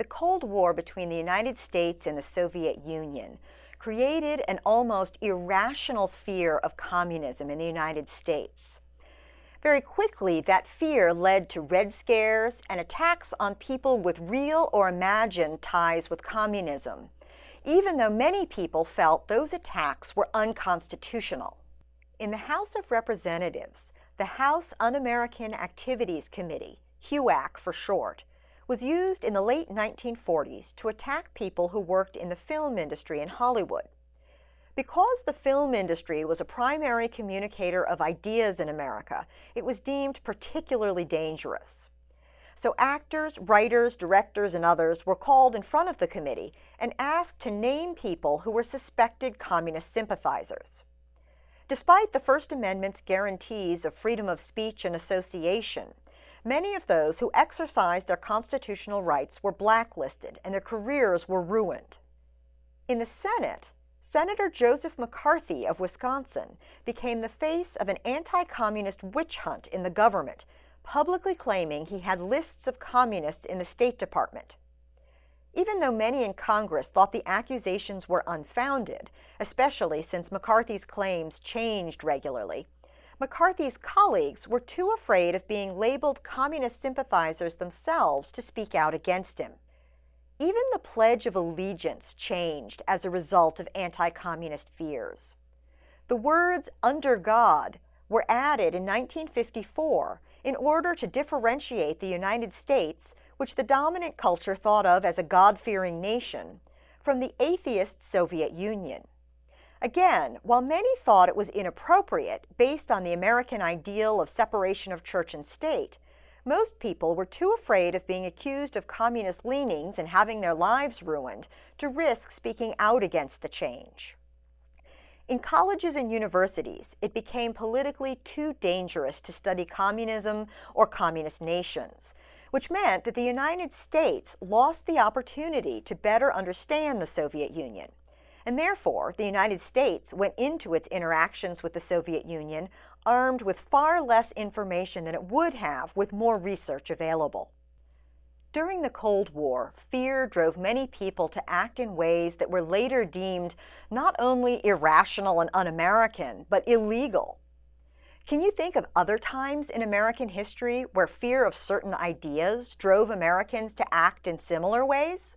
The Cold War between the United States and the Soviet Union created an almost irrational fear of communism in the United States. Very quickly, that fear led to Red Scares and attacks on people with real or imagined ties with communism, even though many people felt those attacks were unconstitutional. In the House of Representatives, the House Un-American Activities Committee, HUAC for short, was used in the late 1940s to attack people who worked in the film industry in Hollywood. Because the film industry was a primary communicator of ideas in America, it was deemed particularly dangerous. So actors, writers, directors, and others were called in front of the committee and asked to name people who were suspected communist sympathizers. Despite the First Amendment's guarantees of freedom of speech and association, many of those who exercised their constitutional rights were blacklisted and their careers were ruined. In the Senate, Senator Joseph McCarthy of Wisconsin became the face of an anti-communist witch hunt in the government, publicly claiming he had lists of communists in the State Department. Even though many in Congress thought the accusations were unfounded, especially since McCarthy's claims changed regularly, McCarthy's colleagues were too afraid of being labeled communist sympathizers themselves to speak out against him. Even the Pledge of Allegiance changed as a result of anti-communist fears. The words "under God" were added in 1954 in order to differentiate the United States, which the dominant culture thought of as a God-fearing nation, from the atheist Soviet Union. Again, while many thought it was inappropriate based on the American ideal of separation of church and state, most people were too afraid of being accused of communist leanings and having their lives ruined to risk speaking out against the change. In colleges and universities, it became politically too dangerous to study communism or communist nations, which meant that the United States lost the opportunity to better understand the Soviet Union. And therefore, the United States went into its interactions with the Soviet Union armed with far less information than it would have with more research available. During the Cold War, fear drove many people to act in ways that were later deemed not only irrational and un-American, but illegal. Can you think of other times in American history where fear of certain ideas drove Americans to act in similar ways?